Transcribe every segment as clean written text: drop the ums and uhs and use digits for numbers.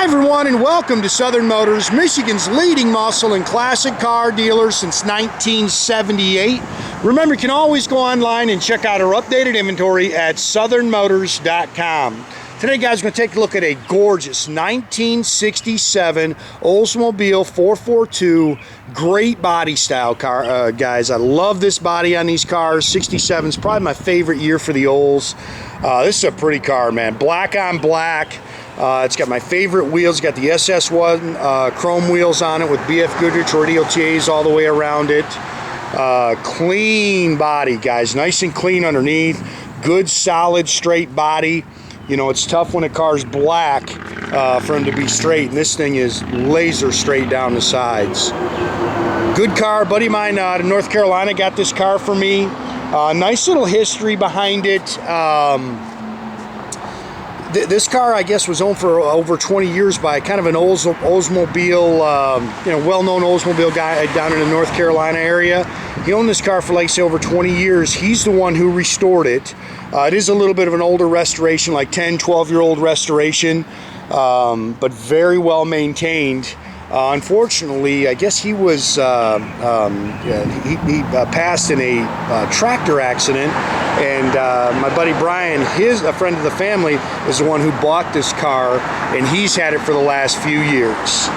Hi everyone, and welcome to Southern Motors, Michigan's leading muscle and classic car dealer since 1978. Remember, you can always go online and check out our updated inventory at southernmotors.com. Today, guys, we're going to take a look at a gorgeous 1967 Oldsmobile 442. Great body style car, guys. I love this body on these cars. 67 is probably my favorite year for the Olds. This is a pretty car, man. Black on black. It's got my favorite wheels. It's got the SS1 chrome wheels on it with BF Goodrich Radial TAs all the way around it. Clean body, guys. Nice and clean underneath. Good, solid, straight body. You know, it's tough when a car's black for them to be straight, and this thing is laser straight down the sides. Good car. Buddy of mine out of North Carolina got this car for me. Nice little history behind it. This car, I guess, was owned for over 20 years by kind of an Oldsmobile, well-known Oldsmobile guy down in the North Carolina area. He owned this car for, like I say, over 20 years. He's the one who restored it. It is a little bit of an older restoration, like 10, 12-year-old restoration, but very well maintained. Unfortunately, I guess he was he passed in a tractor accident, and my buddy Brian, a friend of the family, is the one who bought this car, and he's had it for the last few years.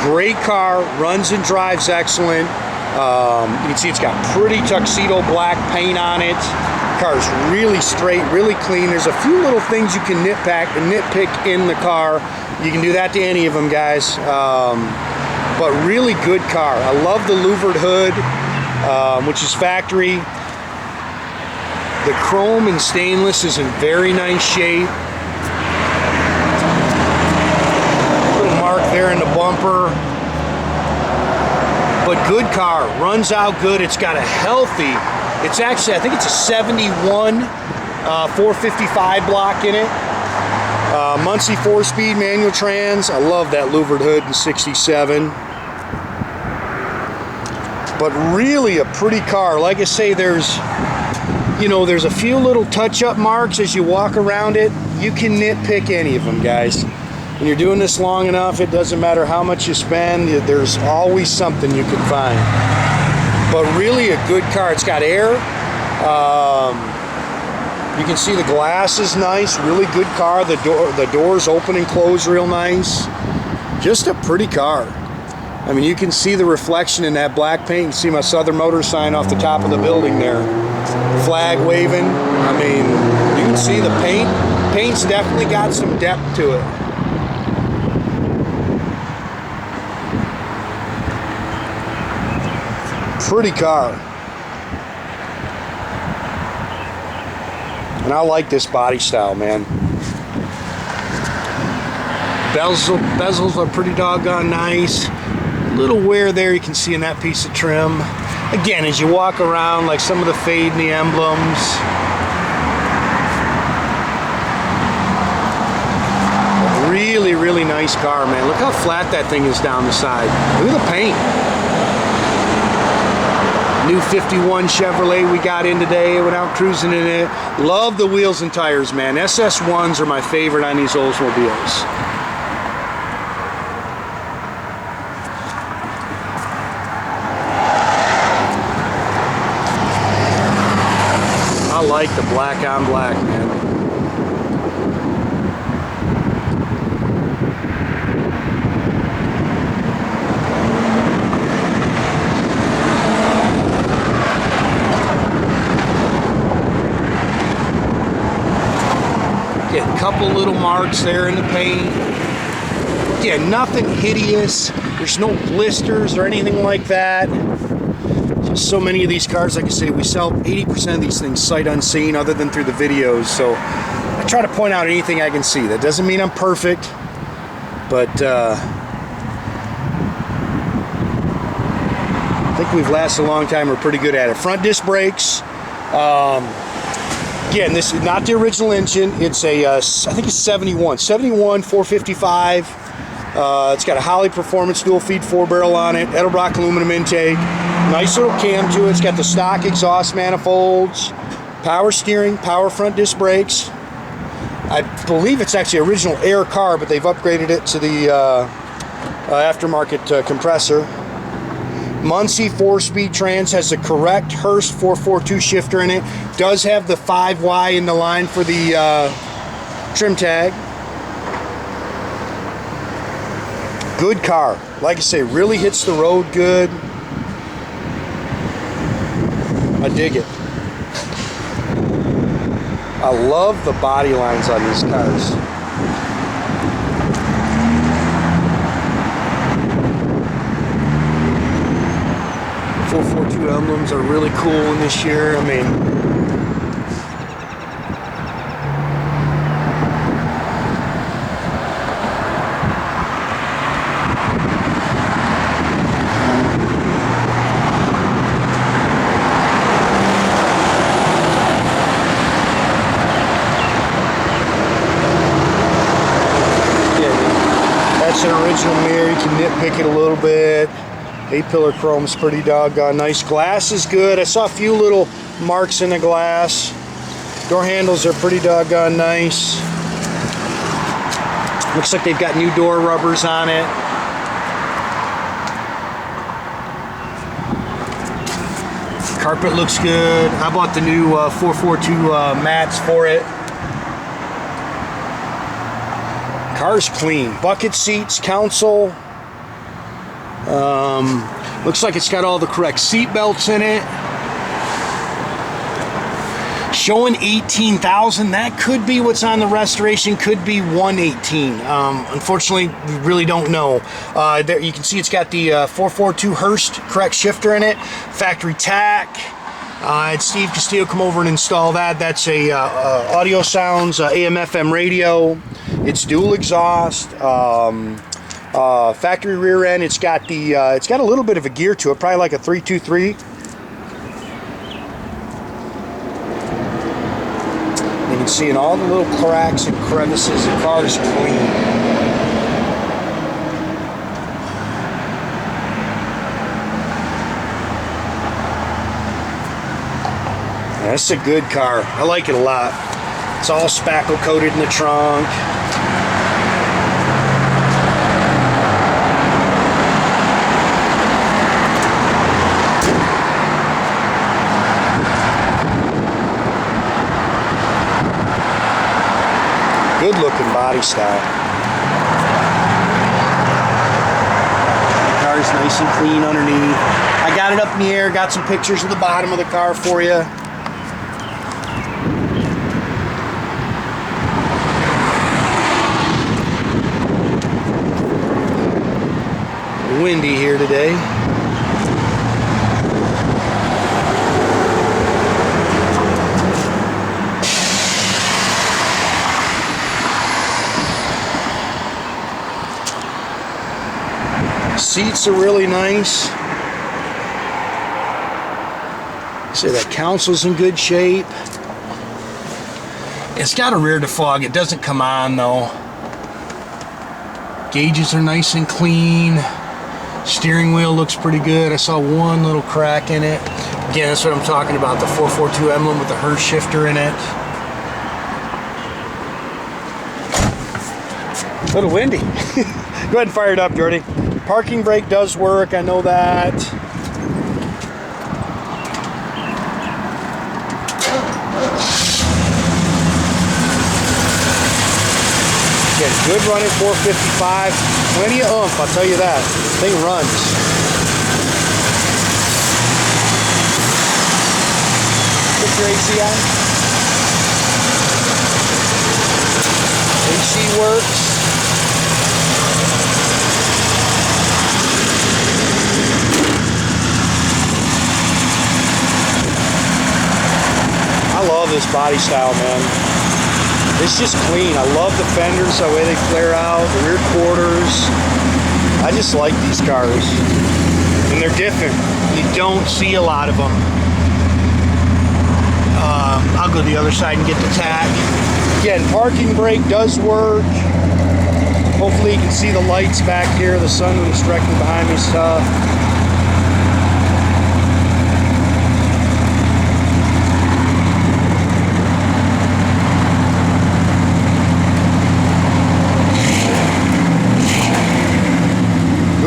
Great car, runs and drives excellent. You can see it's got pretty Tuxedo black paint on it. Car's really straight, really clean. There's a few little things you can nitpick in the car. You can do that to any of them, guys. But really good car. I love the louvered hood, which is factory. The chrome and stainless is in very nice shape. Little mark there in the bumper. But good car, runs out good. It's got a healthy, it's actually, I think it's a 71 455 block in it. Muncie 4-speed manual trans. I love that louvered hood in 67. But really a pretty car. Like I say, there's a few little touch-up marks as you walk around it. You can nitpick any of them, guys. When you're doing this long enough, it doesn't matter how much you spend, there's always something you can find. But really a good car. It's got air. You can see the glass is nice. Really good car. The doors open and close real nice. Just a pretty car. I mean, you can see the reflection in that black paint. You can see my Southern Motors sign off the top of the building there. Flag waving. I mean, you can see the paint. Paint's definitely got some depth to it. Pretty car. And I like this body style, man. Bezels are pretty doggone nice. Little wear there you can see in that piece of trim. Again, as you walk around, like some of the fade in the emblems. Really, really nice car, man. Look how flat that thing is down the side. Look at the paint. New 51 Chevrolet we got in today. Went out cruising in it. Love the wheels and tires, man. SS1s are my favorite on these Oldsmobiles. I like the black on black, man. A couple little marks there in the paint. Yeah, nothing hideous. There's no blisters or anything like that. Just so many of these cars, like I say, we sell 80% of these things sight unseen other than through the videos. So I try to point out anything I can see. That doesn't mean I'm perfect, but I think we've lasted a long time. We're pretty good at it. Front disc brakes. Again, this is not the original engine. It's a, I think it's 71 455. It's got a Holley Performance dual feed 4-barrel on it. Edelbrock aluminum intake. Nice little cam to it. It's got the stock exhaust manifolds. Power steering, power front disc brakes. I believe it's actually original air car, but they've upgraded it to the aftermarket compressor. Muncie 4-speed trans, has the correct Hurst 442 shifter in it. Does have the 5Y in the line for the trim tag. Good car. Like I say, really hits the road good. I dig it. I love the body lines on these cars. .442 emblems are really cool in this year. I mean, that's an original mirror. You can nitpick it a little bit. A-pillar chrome's pretty doggone nice. Glass is good. I saw a few little marks in the glass. Door handles are pretty doggone nice. Looks like they've got new door rubbers on it. Carpet looks good. I bought the new 442 mats for it. Car's clean. Bucket seats, console. Looks like it's got all the correct seat belts in it. Showing 18,000. That could be what's on the restoration. Could be 118. Unfortunately, we really don't know. There you can see it's got the 442 Hurst correct shifter in it. Factory tach. Had Steve Castillo come over and install that. That's a Audiosounds AM/FM radio. It's dual exhaust. Factory rear end. It's got a little bit of a gear to it, probably like a 323. You can see in all the little cracks and crevices, the car is clean. That's a good car. I like it a lot. It's all spackle coated in the trunk. Good looking body style. The car's nice and clean underneath. I got it up in the air, got some pictures of the bottom of the car for you. Windy here today. Seats are really nice. See, that console's in good shape. It's got a rear defog. It doesn't come on though. Gauges are nice and clean. Steering wheel looks pretty good. I saw one little crack in it. Again, that's what I'm talking about, the 442 emblem with the Hurst shifter in it. A little windy. Go ahead and fire it up, Jordy. Parking brake does work, I know that. Again, good running 455. Plenty of oomph, I'll tell you that. This thing runs. Put your AC on. AC works. I love this body style, man. It's just clean. I love the fenders, the way they flare out, the rear quarters. I just like these cars. And they're different. You don't see a lot of them. I'll go to the other side and get the tach. Again, parking brake does work. Hopefully you can see the lights back here. The sun is directly behind me stuff.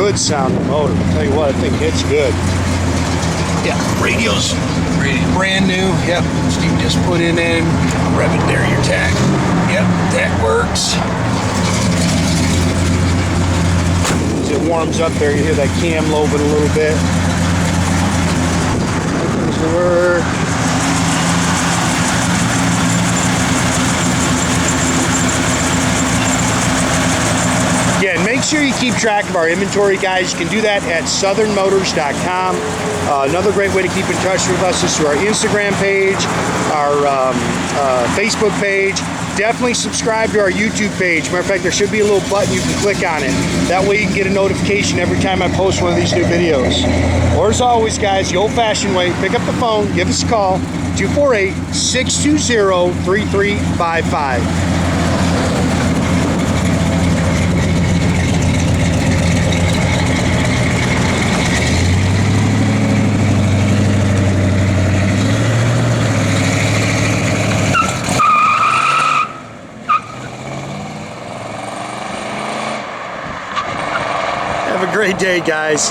good sounding motor. I'll tell you what, I think it's good. Yeah, radio's brand new. Yep, Steve just put it in. Rev it there, your tach. Yep, that works. As it warms up there, you hear that cam lobing a little bit. That seems to work. Again, make sure you keep track of our inventory, guys. You can do that at southernmotors.com. Another great way to keep in touch with us is through our Instagram page, our Facebook page. Definitely subscribe to our YouTube page. Matter of fact, there should be a little button you can click on it. That way you can get a notification every time I post one of these new videos. Or as always, guys, the old-fashioned way, pick up the phone, give us a call, 248-620-3355. Have a great day, guys.